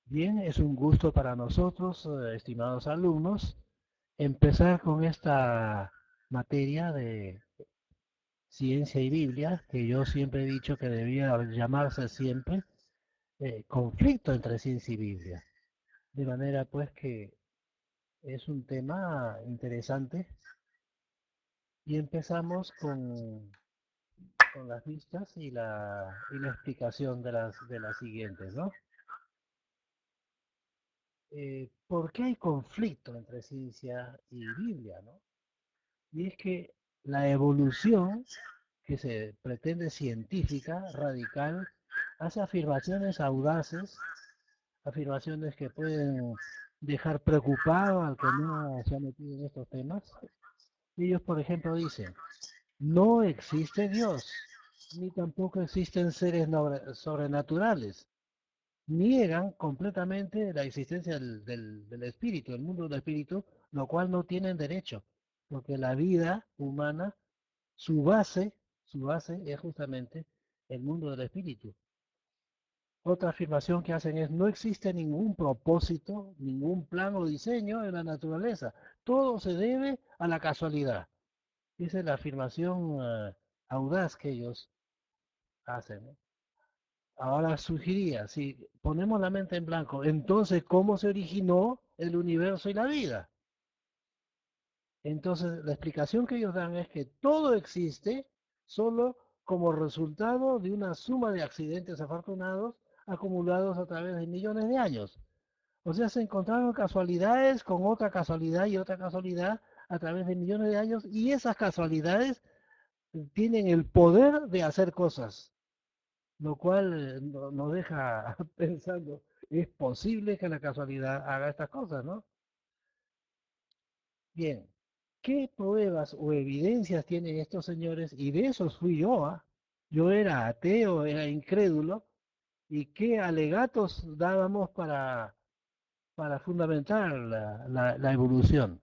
Bien, es un gusto para nosotros, estimados alumnos, empezar con esta materia de ciencia y Biblia, que yo siempre he dicho que debía llamarse siempre conflicto entre ciencia y Biblia. De manera pues que es un tema interesante y empezamos con las vistas y la explicación de las siguientes, ¿no? ¿Por qué hay conflicto entre ciencia y Biblia, ¿no? Y es que la evolución que se pretende científica, radical, hace afirmaciones audaces, afirmaciones que pueden dejar preocupado al que no se ha metido en estos temas. Ellos, por ejemplo, dicen, no existe Dios, ni tampoco existen seres sobrenaturales. Niegan completamente la existencia del espíritu, el mundo del espíritu, lo cual no tienen derecho, porque la vida humana, su base, su base es justamente el mundo del espíritu. Otra afirmación que hacen es, no existe ningún propósito, ningún plan o diseño en la naturaleza. Todo se debe a la casualidad. Esa es la afirmación audaz que ellos hacen, ¿no? Ahora surgiría, si ponemos la mente en blanco, entonces, ¿cómo se originó el universo y la vida? Entonces, la explicación que ellos dan es que todo existe solo como resultado de una suma de accidentes afortunados acumulados a través de millones de años. O sea, se encontraron casualidades con otra casualidad y otra casualidad a través de millones de años y esas casualidades tienen el poder de hacer cosas, lo cual nos deja pensando, ¿es posible que la casualidad haga estas cosas, no? Bien, ¿qué pruebas o evidencias tienen estos señores? Y de esos fui yo, ¿ah? Yo era ateo, era incrédulo, y qué alegatos dábamos para fundamentar la evolución.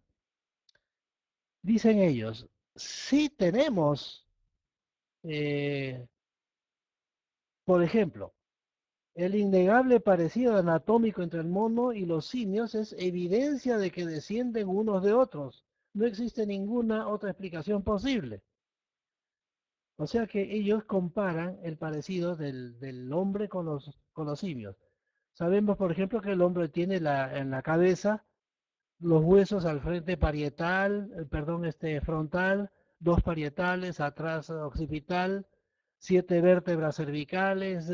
Dicen ellos, sí tenemos, eh, por ejemplo, el innegable parecido anatómico entre el mono y los simios es evidencia de que descienden unos de otros. No existe ninguna otra explicación posible. O sea que ellos comparan el parecido del hombre con los simios. Sabemos, por ejemplo, que el hombre tiene en la cabeza los huesos al frente parietal, perdón, frontal, dos parietales, atrás occipital, 7 vértebras cervicales,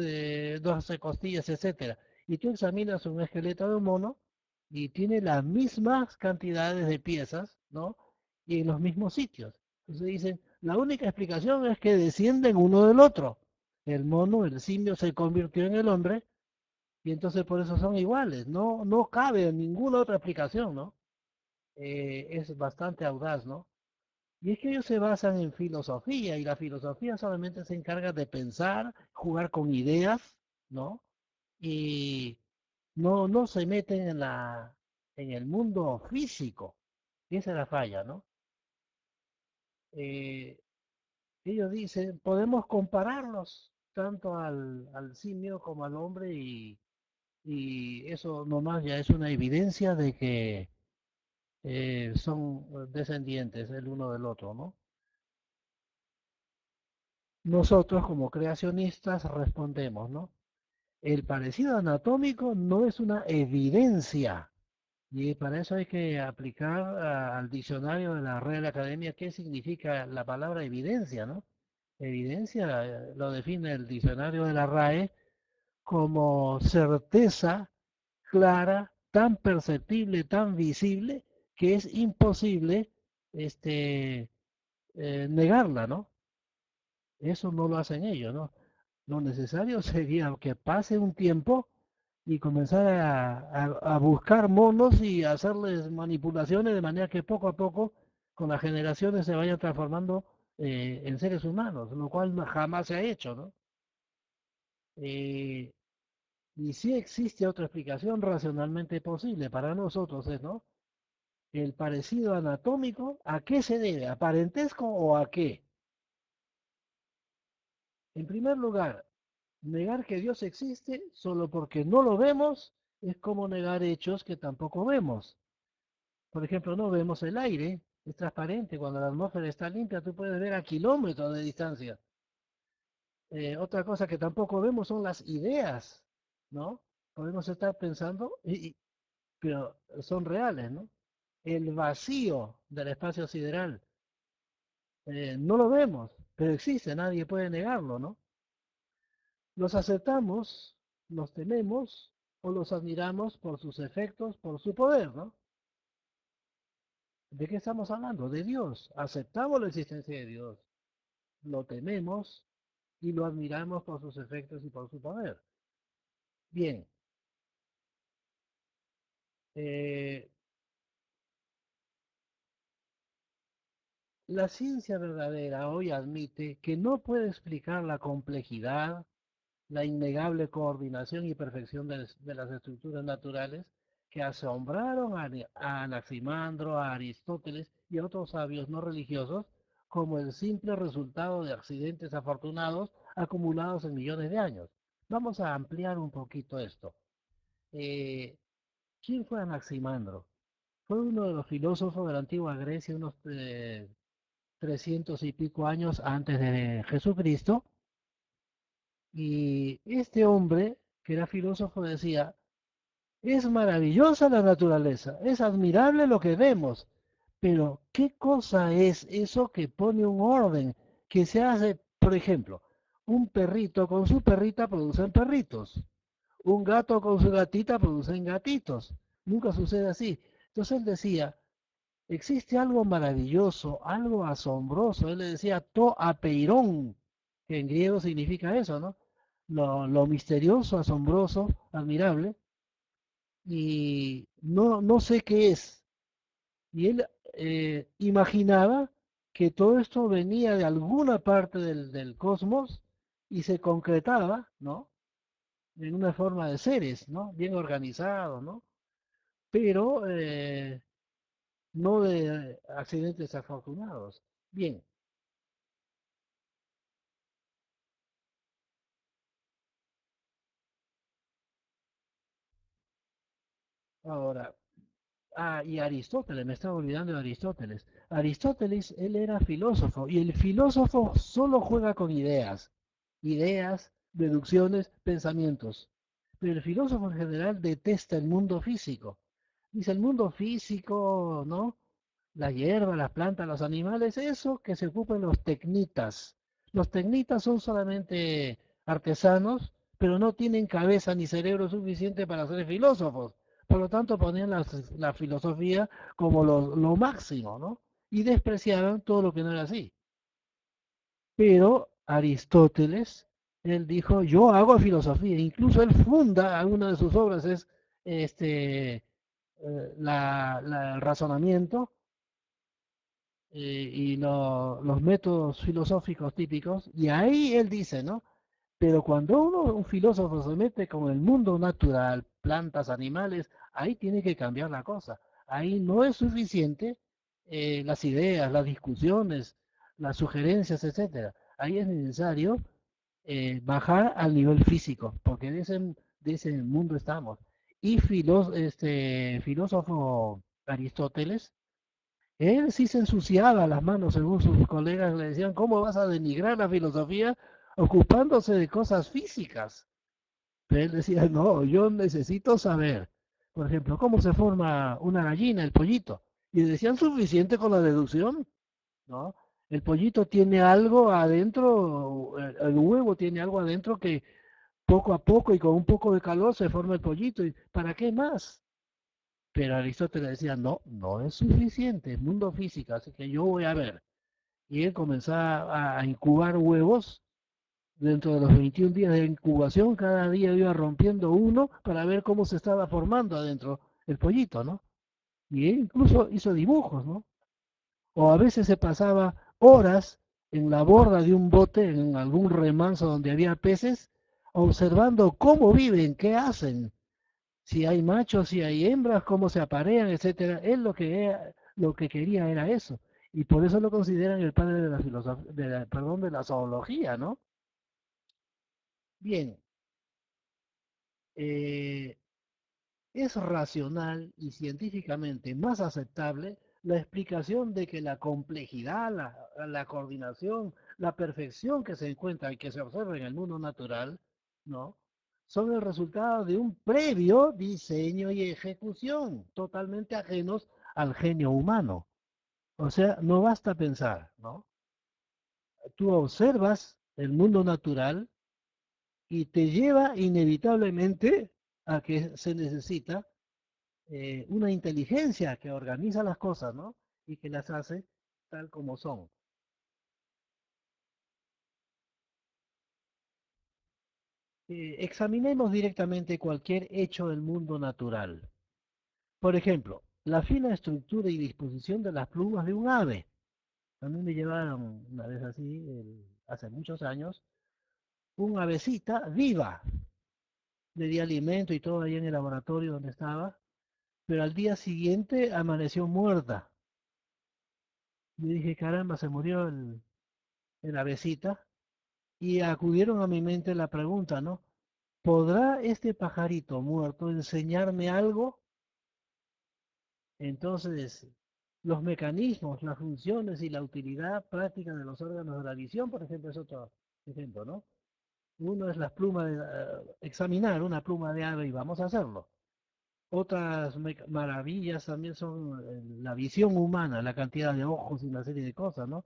12 costillas, etcétera. Y tú examinas un esqueleto de un mono y tiene las mismas cantidades de piezas, ¿no? Y en los mismos sitios. Entonces dicen, la única explicación es que descienden uno del otro. El mono, el simio, se convirtió en el hombre y entonces por eso son iguales. No, no cabe ninguna otra explicación, ¿no? Es bastante audaz, ¿no? Y es que ellos se basan en filosofía y la filosofía solamente se encarga de pensar, jugar con ideas, ¿no? Y no se meten en el mundo físico. Y esa es la falla, ¿no? Eh, ellos dicen, podemos compararlos tanto al simio como al hombre y eso nomás ya es una evidencia de que son descendientes el uno del otro, ¿no? Nosotros como creacionistas respondemos, ¿no? El parecido anatómico no es una evidencia y para eso hay que aplicar al diccionario de la Real Academia qué significa la palabra evidencia, ¿no? Evidencia lo define el diccionario de la RAE como certeza clara, tan perceptible, tan visible, que es imposible negarla, ¿no? Eso no lo hacen ellos, ¿no? Lo necesario sería que pase un tiempo y comenzar a buscar monos y hacerles manipulaciones de manera que poco a poco, con las generaciones, se vayan transformando en seres humanos, lo cual jamás se ha hecho, ¿no? Eh, y sí existe otra explicación racionalmente posible para nosotros, es, ¿no? El parecido anatómico, ¿a qué se debe? ¿A parentesco o a qué? En primer lugar, negar que Dios existe solo porque no lo vemos Es como negar hechos que tampoco vemos. Por ejemplo, no vemos el aire, es transparente. Cuando la atmósfera está limpia, tú puedes ver a kilómetros de distancia. Otra cosa que tampoco vemos son las ideas, ¿no? Podemos estar pensando, pero son reales, ¿no? El vacío del espacio sideral, no lo vemos, pero existe, nadie puede negarlo, ¿no? Los aceptamos, los tememos o los admiramos por sus efectos, por su poder, ¿no? ¿De qué estamos hablando? De Dios. Aceptamos la existencia de Dios, lo tememos y lo admiramos por sus efectos y por su poder. Bien, eh, la ciencia verdadera hoy admite que no puede explicar la complejidad, la innegable coordinación y perfección de las estructuras naturales que asombraron a Anaximandro, a Aristóteles y a otros sabios no religiosos como el simple resultado de accidentes afortunados acumulados en millones de años. Vamos a ampliar un poquito esto. Eh, ¿Quién fue Anaximandro? Fue uno de los filósofos de la antigua Grecia, unos 300 y pico años antes de Jesucristo. Y este hombre, que era filósofo, decía, es maravillosa la naturaleza, es admirable lo que vemos, pero ¿qué cosa es eso que pone un orden, que se hace, por ejemplo, un perrito con su perrita producen perritos, un gato con su gatita producen gatitos, nunca sucede así. Entonces él decía, existe algo maravilloso, algo asombroso. Él le decía to apeirón, que en griego significa eso, ¿no? Lo misterioso, asombroso, admirable, y no sé qué es. Y él imaginaba que todo esto venía de alguna parte del cosmos y se concretaba, ¿no? En una forma de seres, ¿no? Bien organizados, ¿no? Pero no de accidentes afortunados. Bien, ahora, y Aristóteles, me estaba olvidando de Aristóteles. Aristóteles, él era filósofo y el filósofo solo juega con ideas, ideas, deducciones, pensamientos. Pero el filósofo en general detesta el mundo físico. Dice el mundo físico, ¿no? La hierba, las plantas, los animales, eso que se ocupan los tecnitas. Los tecnitas son solamente artesanos, pero no tienen cabeza ni cerebro suficiente para ser filósofos. Por lo tanto, ponían la filosofía como lo máximo, ¿no? Y despreciaban todo lo que no era así. Pero Aristóteles, él dijo, yo hago filosofía. Incluso él funda, una de sus obras es el razonamiento y los métodos filosóficos típicos. Y ahí él dice, ¿no? Pero cuando un filósofo se mete con el mundo natural, plantas, animales, ahí tiene que cambiar la cosa. Ahí no es suficiente las ideas, las discusiones, las sugerencias, etcétera. Ahí es necesario bajar al nivel físico, porque de ese mundo estamos. Y filósofo Aristóteles, él sí se ensuciaba las manos, según sus colegas le decían, ¿cómo vas a denigrar la filosofía ocupándose de cosas físicas? Pero él decía, no, yo necesito saber, por ejemplo, cómo se forma una gallina, el pollito. Y decían suficiente con la deducción, ¿no? El pollito tiene algo adentro, el huevo tiene algo adentro que poco a poco y con un poco de calor se forma el pollito. ¿Y para qué más? Pero Aristóteles decía, no, no es suficiente, es mundo físico, así que yo voy a ver. Y él comenzaba a incubar huevos. Dentro de los 21 días de incubación, cada día iba rompiendo uno para ver cómo se estaba formando adentro el pollito, ¿no? Y él incluso hizo dibujos, ¿no? O a veces se pasaba horas en la borda de un bote, en algún remanso donde había peces, observando cómo viven, qué hacen, si hay machos, si hay hembras, cómo se aparean, etcétera. Él lo que quería era eso. Y por eso lo consideran el padre de la filosofía, perdón, de la zoología, ¿no? Bien, eh, Es racional y científicamente más aceptable la explicación de que la complejidad, la coordinación, la perfección que se encuentra y que se observa en el mundo natural, ¿no? Son el resultado de un previo diseño y ejecución, totalmente ajenos al genio humano. O sea, no basta pensar, ¿no? Tú observas el mundo natural y te lleva inevitablemente a que se necesita una inteligencia que organiza las cosas, ¿no? Y que las hace tal como son. Examinemos directamente cualquier hecho del mundo natural. Por ejemplo, la fina estructura y disposición de las plumas de un ave. A mí me llevaron una vez así, hace muchos años, una avecita viva. Le di alimento y todo ahí en el laboratorio donde estaba, pero al día siguiente amaneció muerta. Yo dije, caramba, se murió el avecita. Y acudieron a mi mente la pregunta, ¿no? ¿Podrá este pajarito muerto enseñarme algo? Entonces, los mecanismos, las funciones y la utilidad práctica de los órganos de la visión, por ejemplo, es otro ejemplo, ¿no? Uno es las plumas, examinar una pluma de ave y vamos a hacerlo. Otras maravillas también son la visión humana, la cantidad de ojos y una serie de cosas, ¿no?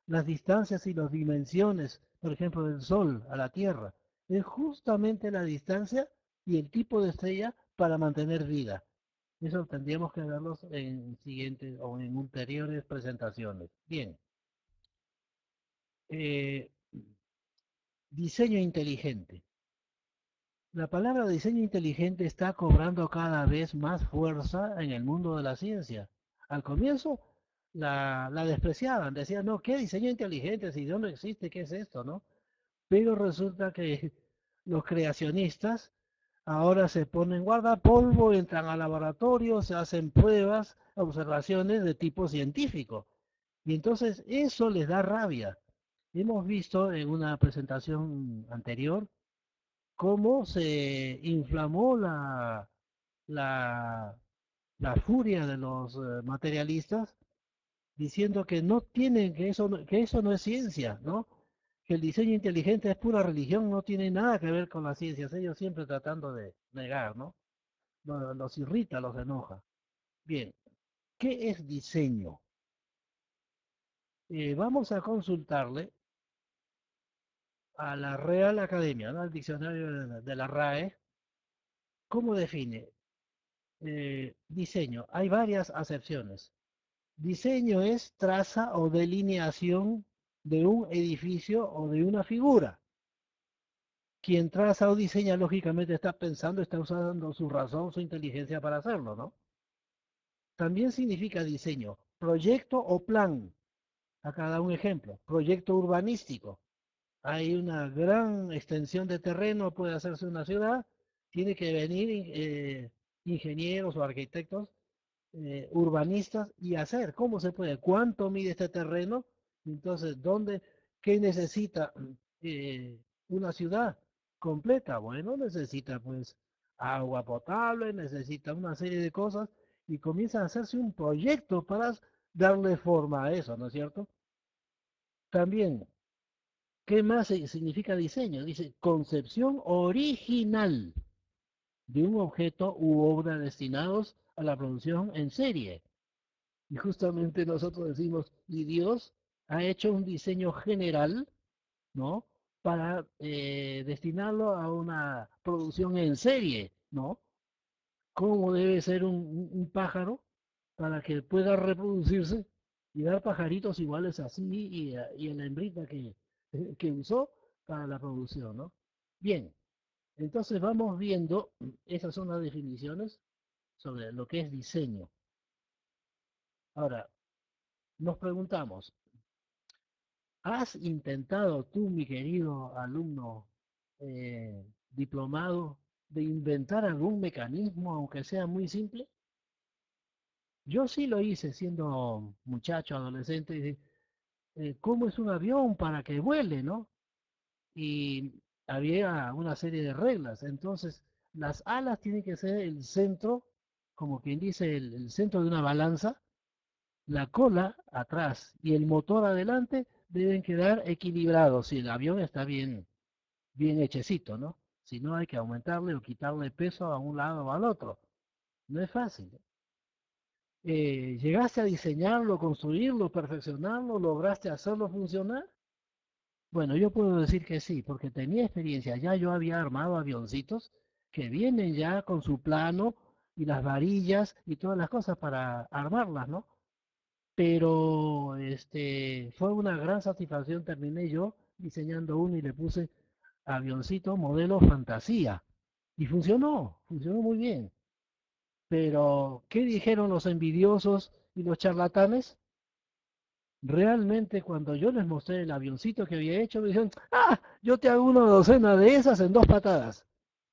Las distancias y las dimensiones, por ejemplo, del Sol a la Tierra, es justamente la distancia y el tipo de estrella para mantener vida. Eso tendríamos que verlos en siguientes o en ulteriores presentaciones. Bien, eh, diseño inteligente. La palabra diseño inteligente está cobrando cada vez más fuerza en el mundo de la ciencia. Al comienzo la despreciaban, decían, no, ¿qué diseño inteligente? Si no existe, ¿qué es esto, no? Pero resulta que los creacionistas ahora se ponen guardapolvo, entran al laboratorio, se hacen pruebas, observaciones de tipo científico. Y entonces eso les da rabia. Hemos visto en una presentación anterior cómo se inflamó la, la furia de los materialistas diciendo que no tienen, que eso no es ciencia, ¿no? Que el diseño inteligente es pura religión, no tiene nada que ver con las ciencias, ellos siempre tratando de negar, ¿no? Los irrita, los enoja. Bien, ¿qué es diseño? Vamos a consultarle a la Real Academia, ¿no? Al diccionario de la RAE, ¿cómo define diseño? Hay varias acepciones. Diseño es traza o delineación de un edificio o de una figura. Quien traza o diseña, lógicamente está pensando, está usando su razón, su inteligencia para hacerlo, ¿no? También significa diseño, proyecto o plan. Acá da un ejemplo, proyecto urbanístico. Hay una gran extensión de terreno, puede hacerse una ciudad, tiene que venir ingenieros o arquitectos, urbanistas y hacer, ¿cómo se puede? ¿Cuánto mide este terreno? Entonces, ¿dónde, qué necesita una ciudad completa? Bueno, necesita pues agua potable, necesita una serie de cosas y comienza a hacerse un proyecto para darle forma a eso, ¿no es cierto? También, ¿qué más significa diseño? Dice concepción original de un objeto u obra destinados a la producción en serie. Y justamente nosotros decimos, y Dios ha hecho un diseño general, ¿no? Para destinarlo a una producción en serie, ¿no? ¿Cómo debe ser un pájaro para que pueda reproducirse y dar pajaritos iguales así y en la hembrita que usó para la producción, ¿no? Bien, entonces vamos viendo, esas son las definiciones sobre lo que es diseño. Ahora, nos preguntamos, ¿has intentado tú, mi querido alumno diplomado, de inventar algún mecanismo, aunque sea muy simple? Yo sí lo hice siendo muchacho, adolescente, ¿cómo es un avión para que vuele, no? Y había una serie de reglas. Entonces, Las alas tienen que ser el centro, como quien dice, el centro de una balanza, la cola atrás y el motor adelante deben quedar equilibrados si el avión está bien hechecito, ¿no? Si no hay que aumentarle o quitarle peso a un lado o al otro. No es fácil. ¿Llegaste a diseñarlo, construirlo, perfeccionarlo? ¿Lograste hacerlo funcionar? Bueno, yo puedo decir que sí, porque tenía experiencia. Ya yo había armado avioncitos que vienen ya con su plano y las varillas y todas las cosas para armarlas, ¿no? Pero fue una gran satisfacción. Terminé yo diseñando uno y le puse avioncito modelo fantasía. Y funcionó muy bien. Pero, ¿qué dijeron los envidiosos y los charlatanes? Realmente cuando yo les mostré el avioncito que había hecho, me dijeron, ah, yo te hago una docena de esas en 2 patadas,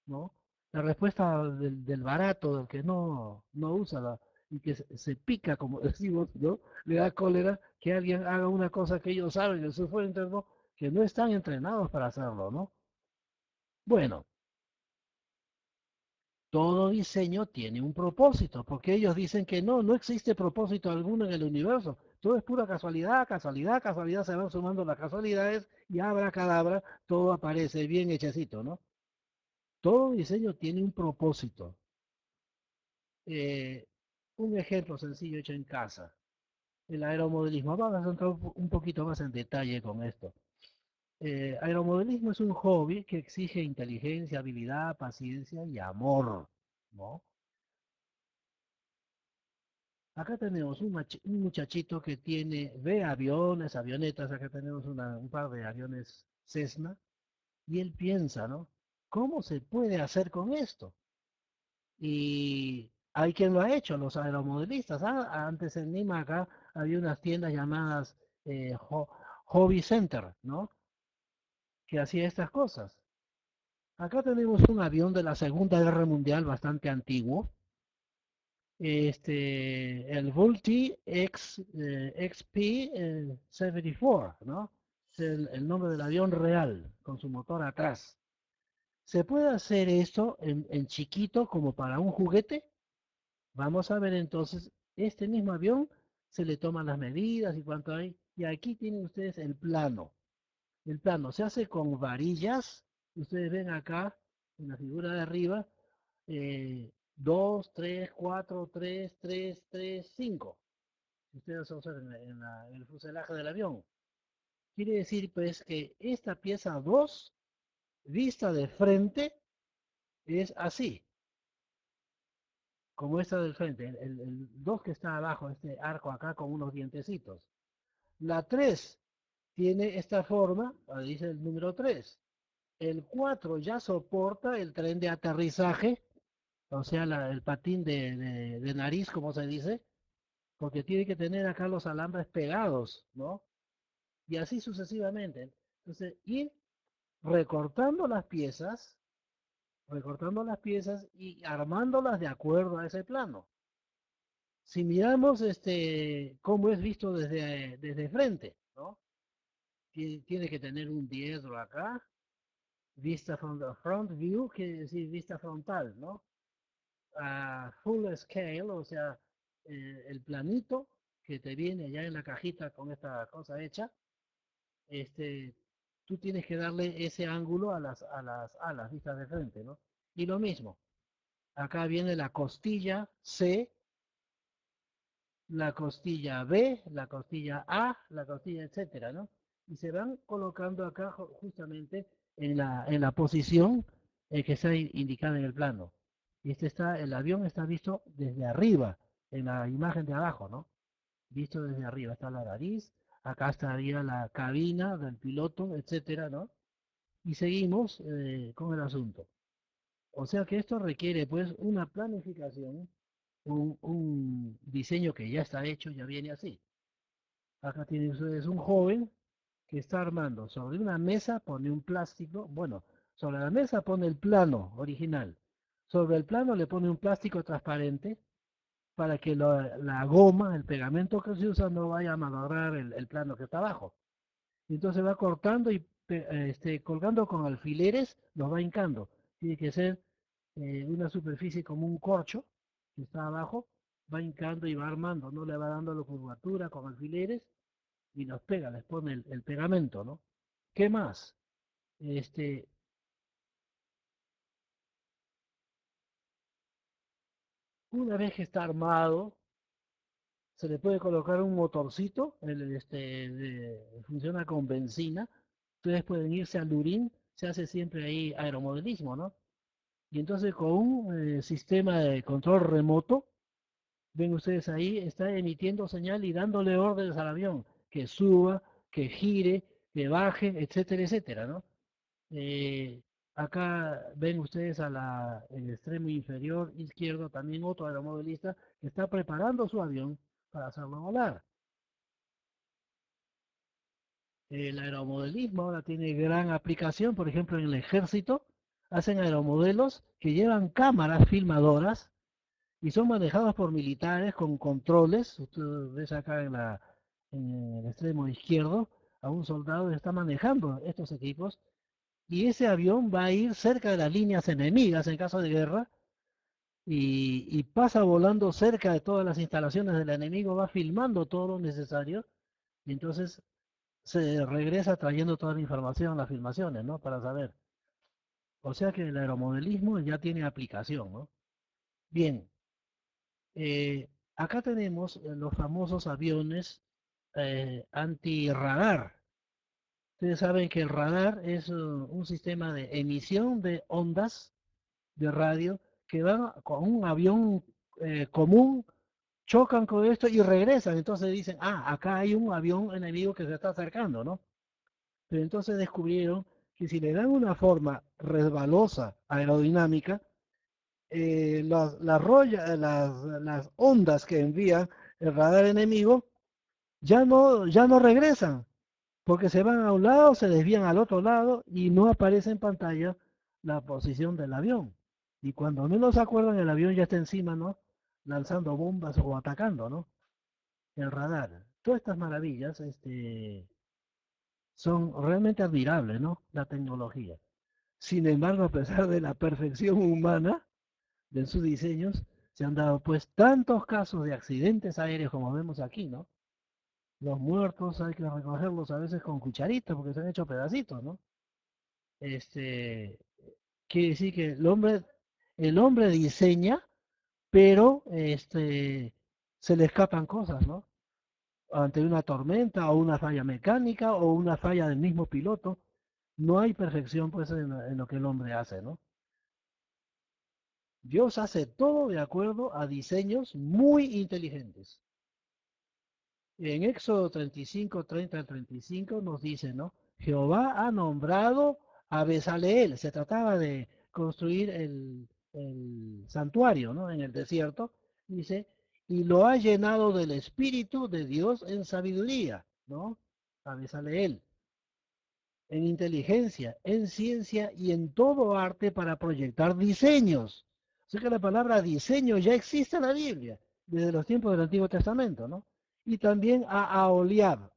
¿no? La respuesta del barato, del que no usa y que se pica, como decimos, ¿no? Le da cólera que alguien haga una cosa que ellos saben en su fuero interno, que no están entrenados para hacerlo, ¿no? Bueno, todo diseño tiene un propósito, porque ellos dicen que no existe propósito alguno en el universo. Todo es pura casualidad, casualidad, casualidad, se van sumando las casualidades y abracadabra, todo aparece bien hechecito, ¿no? Todo diseño tiene un propósito. Eh, un ejemplo sencillo hecho en casa, el aeromodelismo. Vamos a entrar un poquito más en detalle con esto. Aeromodelismo es un hobby que exige inteligencia, habilidad, paciencia y amor, ¿no? Acá tenemos un muchachito que ve aviones, avionetas, acá tenemos un par de aviones Cessna, y él piensa, ¿no? ¿Cómo se puede hacer con esto? Y hay quien lo ha hecho, los aeromodelistas. Antes en Lima acá había unas tiendas llamadas Hobby Center, ¿no? Que hacía estas cosas. Acá tenemos un avión de la Segunda Guerra Mundial bastante antiguo, el Vultee XP 74, ¿no? Es el nombre del avión real, con su motor atrás. ¿Se puede hacer esto en chiquito como para un juguete? Vamos a ver entonces, este mismo avión se le toman las medidas y cuánto hay. Y aquí tienen ustedes el plano. El plano se hace con varillas. Ustedes ven acá, en la figura de arriba, 2, 3, 4, 3, 3, 3, 5. Ustedes observen en el fuselaje del avión. Quiere decir pues que esta pieza 2, vista de frente, es así, como esta del frente. El 2 que está abajo, este arco acá con unos dientecitos. La 3 tiene esta forma, ahí dice el número 3. El 4 ya soporta el tren de aterrizaje, o sea, el patín de nariz, como se dice, porque tiene que tener acá los alambres pegados, ¿no? Y así sucesivamente. Entonces, ir recortando las piezas, recortando las piezas y armándolas de acuerdo a ese plano. Si miramos cómo es visto desde frente, ¿no? Tiene que tener un diestro acá, vista from the front view, quiere decir vista frontal, ¿no? A full scale, o sea, el planito que te viene ya en la cajita con esta cosa hecha, este, tú tienes que darle ese ángulo a las vistas de frente, ¿no? Y lo mismo, acá viene la costilla C, la costilla B, la costilla A, la costilla, etcétera, ¿no? Y se van colocando acá justamente en la posición que está indicada en el plano. Y el avión está visto desde arriba, en la imagen de abajo, ¿no? Visto desde arriba está la nariz, acá estaría la cabina del piloto, etcétera, ¿no? Y seguimos con el asunto. O sea que esto requiere pues una planificación, un diseño que ya está hecho, ya viene así. Acá tienen ustedes un joven que está armando sobre una mesa, pone un plástico, bueno, sobre la mesa pone el plano original, sobre el plano le pone un plástico transparente para que la goma, el pegamento que se usa no vaya a malograr el plano que está abajo. Entonces va cortando y colgando con alfileres, los va hincando. Tiene que ser una superficie como un corcho que está abajo, va hincando y va armando, ¿no? Le va dando la curvatura con alfileres y los pega, les pone el pegamento, ¿no? ¿Qué más? Este, una vez que está armado, se le puede colocar un motorcito, funciona con benzina. Ustedes pueden irse al Lurín, se hace siempre ahí aeromodelismo, ¿no? Y entonces con un sistema de control remoto, ven ustedes ahí, está emitiendo señal y dándole órdenes al avión, que suba, que gire, que baje, etcétera, etcétera, ¿no? Eh, Acá ven ustedes el extremo inferior izquierdo también otro aeromodelista que está preparando su avión para hacerlo volar. El aeromodelismo ahora tiene gran aplicación, por ejemplo, en el ejército hacen aeromodelos que llevan cámaras filmadoras y son manejados por militares con controles. Usted ves acá en el extremo izquierdo a un soldado que está manejando estos equipos y ese avión va a ir cerca de las líneas enemigas en caso de guerra y pasa volando cerca de todas las instalaciones del enemigo, va filmando todo lo necesario y entonces se regresa trayendo toda la información, las filmaciones, ¿no? Para saber. O sea que el aeromodelismo ya tiene aplicación, ¿no? Bien, acá tenemos los famosos aviones antirradar. Ustedes saben que el radar es un sistema de emisión de ondas de radio que van con un avión común, chocan con esto y regresan. Entonces dicen, ah, acá hay un avión enemigo que se está acercando, ¿no? Pero entonces descubrieron que si le dan una forma resbalosa, aerodinámica, las ondas que envía el radar enemigo ya no regresan, porque se van a un lado, se desvían al otro lado y no aparece en pantalla la posición del avión. Y cuando menos se acuerdan, el avión ya está encima, ¿no? Lanzando bombas o atacando, ¿no? El radar. Todas estas maravillas, son realmente admirables, ¿no? La tecnología. Sin embargo, a pesar de la perfección humana de sus diseños, se han dado pues tantos casos de accidentes aéreos como vemos aquí, ¿no? Los muertos hay que recogerlos a veces con cucharitas porque se han hecho pedacitos, ¿no? Este, quiere decir que el hombre diseña, pero se le escapan cosas, ¿no? Ante una tormenta o una falla mecánica o una falla del mismo piloto, no hay perfección pues en lo que el hombre hace, ¿no? Dios hace todo de acuerdo a diseños muy inteligentes. En Éxodo 35, 30 al 35 nos dice, ¿no? Jehová ha nombrado a Bezaleel. Se trataba de construir el santuario, ¿no? En el desierto. Dice, y lo ha llenado del Espíritu de Dios en sabiduría, ¿no? A Bezaleel en inteligencia, en ciencia y en todo arte para proyectar diseños. O sea que la palabra diseño ya existe en la Biblia, desde los tiempos del Antiguo Testamento, ¿no? Y también a Aholiab,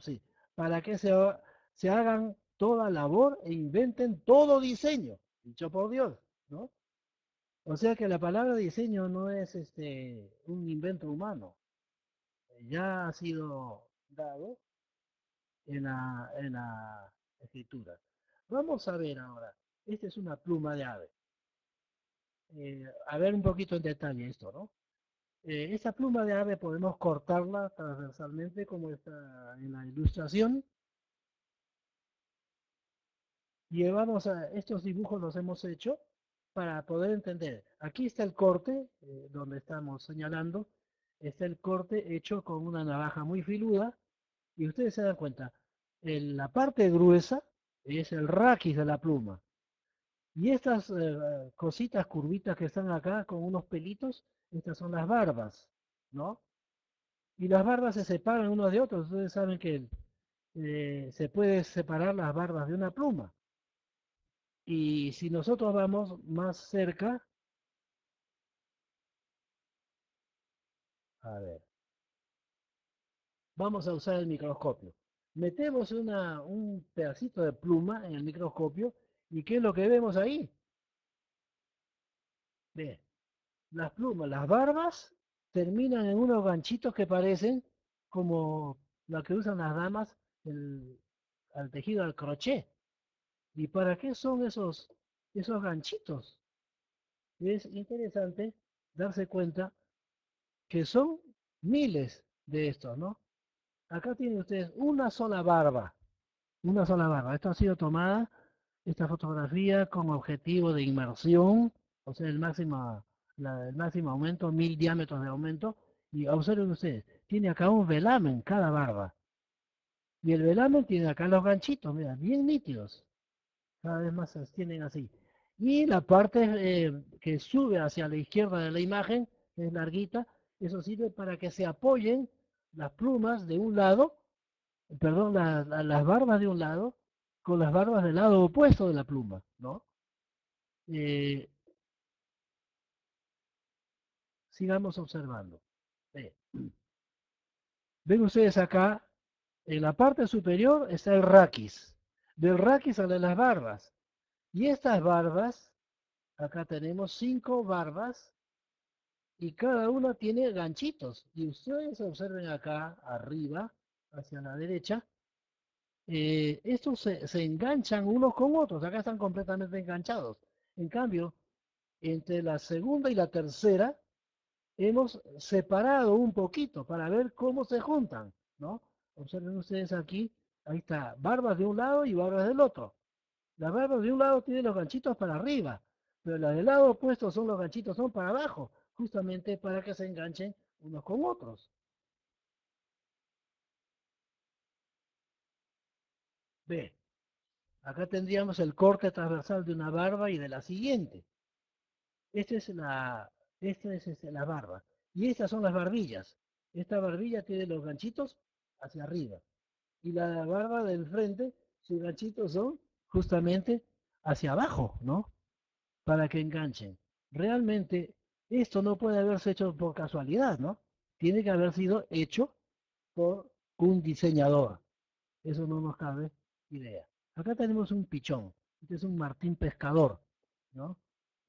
sí, para que se hagan toda labor e inventen todo diseño, dicho por Dios, ¿no? O sea que la palabra diseño no es un invento humano, ya ha sido dado en la escritura. Vamos a ver ahora. Esta es una pluma de ave. A ver un poquito en detalle esto, ¿no? Esta pluma de ave podemos cortarla transversalmente como está en la ilustración. Llevamos a estos dibujos los hemos hecho para poder entender. Aquí está el corte, donde estamos señalando. Está el corte hecho con una navaja muy filuda. Y ustedes se dan cuenta, en la parte gruesa es el raquis de la pluma. Y estas cositas curvitas que están acá con unos pelitos, estas son las barbas, ¿no? Y las barbas se separan unos de otros. Ustedes saben que se puede separar las barbas de una pluma. Y si nosotros vamos más cerca, a ver, vamos a usar el microscopio. Metemos un pedacito de pluma en el microscopio y ¿qué es lo que vemos ahí? Ve, las plumas, las barbas terminan en unos ganchitos que parecen como lo que usan las damas el, al tejido al crochet. ¿Y para qué son esos ganchitos? Es interesante darse cuenta que son miles de estos, ¿no? Acá tienen ustedes una sola barba. Esto ha sido tomada, esta fotografía, con objetivo de inmersión, o sea, el máximo aumento, 1000 diámetros de aumento. Y observen ustedes, tiene acá un velamen cada barba. Y el velamen tiene acá los ganchitos, mira, bien nítidos. Cada vez más se extienden así. Y la parte que sube hacia la izquierda de la imagen, es larguita, eso sirve para que se apoyen las plumas de un lado, perdón, las barbas de un lado, con las barbas del lado opuesto de la pluma, ¿no? Eh, sigamos observando. Eh, Ven ustedes acá, en la parte superior está el raquis. Del raquis salen las barbas. Y estas barbas, acá tenemos 5 barbas y cada una tiene ganchitos. Y ustedes observen acá arriba, hacia la derecha, estos se enganchan unos con otros. Acá están completamente enganchados. En cambio, entre la segunda y la tercera, hemos separado un poquito para ver cómo se juntan, ¿no? Observen ustedes aquí, ahí está, barbas de un lado y barbas del otro. Las barbas de un lado tienen los ganchitos para arriba, pero las del lado opuesto son los ganchitos, son para abajo, justamente para que se enganchen unos con otros. Ve, acá tendríamos el corte transversal de una barba y de la siguiente. Esta es la barba. Y estas son las barbillas. Esta barbilla tiene los ganchitos hacia arriba. Y la barba del frente, sus ganchitos son justamente hacia abajo, ¿no? Para que enganchen. Realmente esto no puede haberse hecho por casualidad, ¿no? Tiene que haber sido hecho por un diseñador. Eso no nos cabe idea. Acá tenemos un pichón. Este es un martín pescador, ¿no?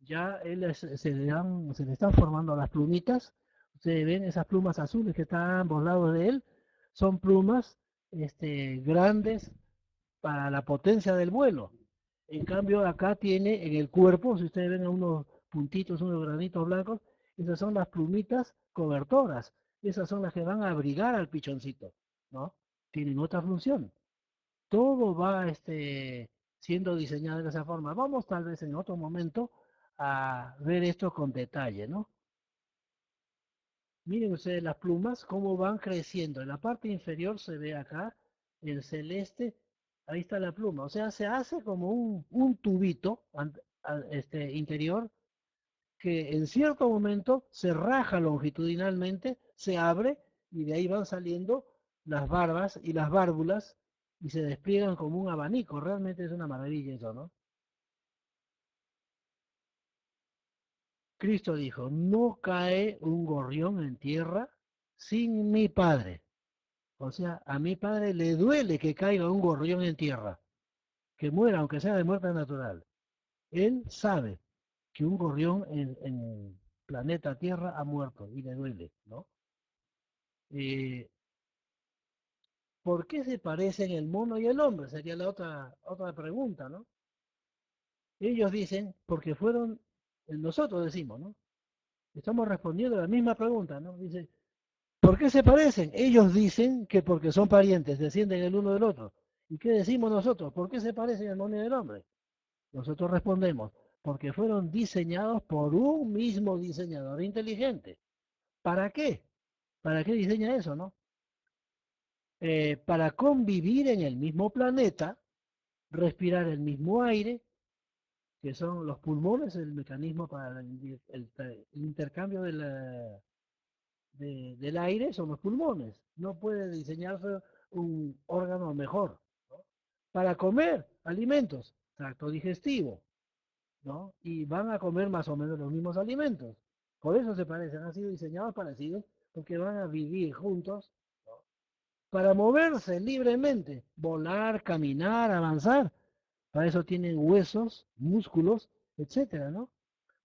Ya se le están formando las plumitas. Ustedes ven esas plumas azules que están a ambos lados de él. Son plumas grandes para la potencia del vuelo. En cambio, acá tiene en el cuerpo, si ustedes ven unos puntitos, unos granitos blancos, esas son las plumitas cobertoras. Esas son las que van a abrigar al pichoncito, ¿no? Tienen otra función. Todo va siendo diseñado de esa forma. Vamos tal vez en otro momento a ver esto con detalle, ¿no? Miren ustedes las plumas, cómo van creciendo. En la parte inferior se ve acá el celeste, ahí está la pluma. O sea, se hace como un tubito interior que en cierto momento se raja longitudinalmente, se abre y de ahí van saliendo las barbas y las bárbulas y se despliegan como un abanico. Realmente es una maravilla eso, ¿no? Cristo dijo, no cae un gorrión en tierra sin mi Padre. O sea, a mi Padre le duele que caiga un gorrión en tierra, que muera, aunque sea de muerte natural. Él sabe que un gorrión en el planeta Tierra ha muerto y le duele, ¿no? Eh, ¿Por qué se parecen el mono y el hombre? Sería la otra pregunta, ¿no? Ellos dicen, porque fueron, nosotros decimos, ¿no? Estamos respondiendo a la misma pregunta, ¿no? Dice, ¿por qué se parecen? Ellos dicen que porque son parientes, descienden el uno del otro. ¿Y qué decimos nosotros? ¿Por qué se parecen el mono y el hombre? Nosotros respondemos, porque fueron diseñados por un mismo diseñador inteligente. ¿Para qué? ¿Para qué diseña eso, no? Para convivir en el mismo planeta, respirar el mismo aire, que son los pulmones, el mecanismo para el intercambio del aire son los pulmones. No puede diseñarse un órgano mejor, ¿no? Para comer alimentos, tracto digestivo, ¿no? Y van a comer más o menos los mismos alimentos. Por eso se parecen, han sido diseñados parecidos, porque van a vivir juntos, ¿no? Para moverse libremente, volar, caminar, avanzar. Para eso tienen huesos, músculos, etcétera, ¿no?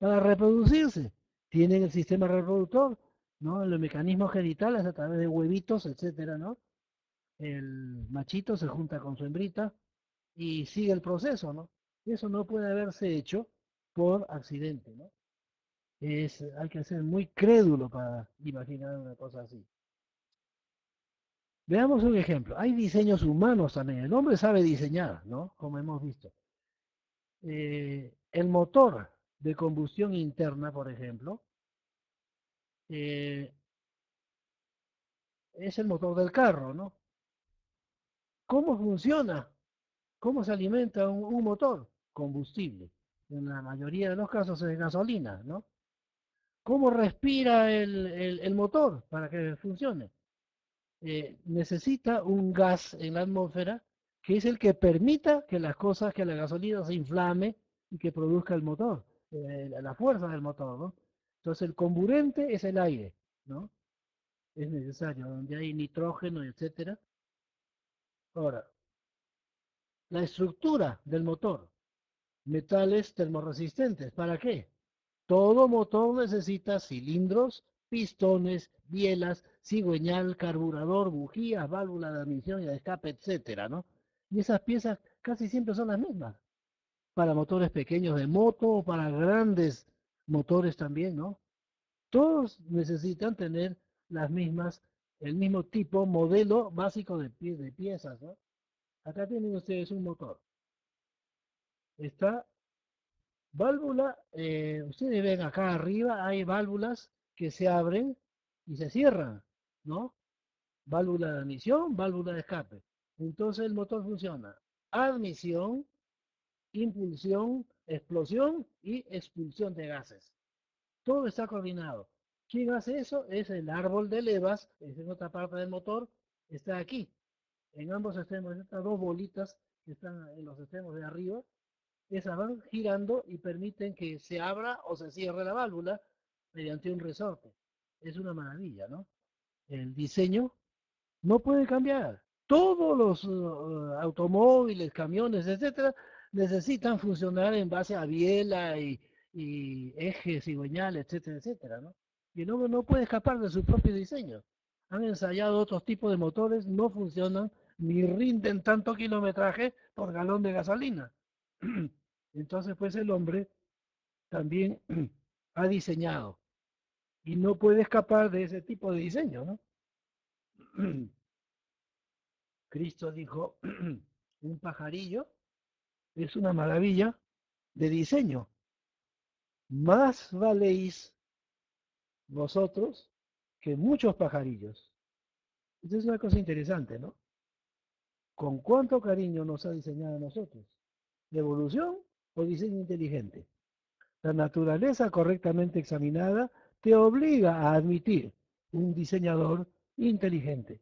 para reproducirse. Tienen el sistema reproductor, ¿no? Los mecanismos genitales a través de huevitos, etcétera, ¿no? El machito se junta con su hembrita y sigue el proceso, ¿no? Eso no puede haberse hecho por accidente, ¿no? Hay que ser muy crédulo para imaginar una cosa así. Veamos un ejemplo. Hay diseños humanos también. El hombre sabe diseñar, ¿no? Como hemos visto. El motor de combustión interna, por ejemplo, eh, es el motor del carro, ¿no? ¿Cómo funciona? ¿Cómo se alimenta un motor? Combustible. En la mayoría de los casos es gasolina, ¿no? ¿Cómo respira el motor para que funcione? Necesita un gas en la atmósfera que es el que permita que las cosas, que la gasolina se inflame y que produzca el motor, la fuerza del motor, ¿no? Entonces el comburente es el aire, ¿no? Es necesario, donde hay nitrógeno, etcétera. Ahora, la estructura del motor, metales termorresistentes, ¿para qué? Todo motor necesita cilindros, pistones, bielas, cigüeñal, carburador, bujías, válvula de admisión y de escape, etcétera, ¿no? Y esas piezas casi siempre son las mismas, para motores pequeños de moto o para grandes motores también, ¿no? Todos necesitan tener las mismas, el mismo tipo, modelo básico de piezas, ¿no? Acá tienen ustedes un motor. Está válvula, ustedes ven acá arriba hay válvulas que se abren y se cierran, ¿no? Válvula de admisión, válvula de escape. Entonces el motor funciona. Admisión, impulsión, explosión y expulsión de gases. Todo está coordinado. ¿Quién hace eso? Es el árbol de levas, es en otra parte del motor, está aquí. En ambos extremos, estas dos bolitas que están en los extremos de arriba, esas van girando y permiten que se abra o se cierre la válvula mediante un resorte. Es una maravilla, ¿no? El diseño no puede cambiar. Todos los automóviles, camiones, etcétera, necesitan funcionar en base a biela y ejes, cigüeñal, etcétera, etcétera, ¿no? Y el hombre no puede escapar de su propio diseño. Han ensayado otros tipos de motores, no funcionan ni rinden tanto kilometraje por galón de gasolina. Entonces, pues el hombre también ha diseñado y no puede escapar de ese tipo de diseño, ¿no? Cristo dijo, un pajarillo es una maravilla de diseño. Más valéis vosotros que muchos pajarillos. Esta es una cosa interesante, ¿no? ¿Con cuánto cariño nos ha diseñado a nosotros? ¿Evolución o diseño inteligente? La naturaleza correctamente examinada te obliga a admitir un diseñador inteligente.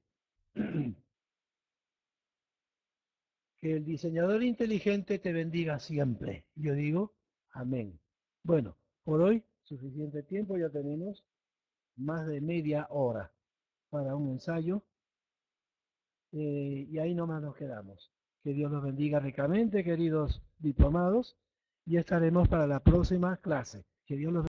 Que el diseñador inteligente te bendiga siempre. Yo digo, amén. Bueno, por hoy suficiente tiempo, ya tenemos más de media hora para un ensayo y ahí nomás nos quedamos. Que Dios los bendiga ricamente, queridos diplomados, y estaremos para la próxima clase. Que Dios los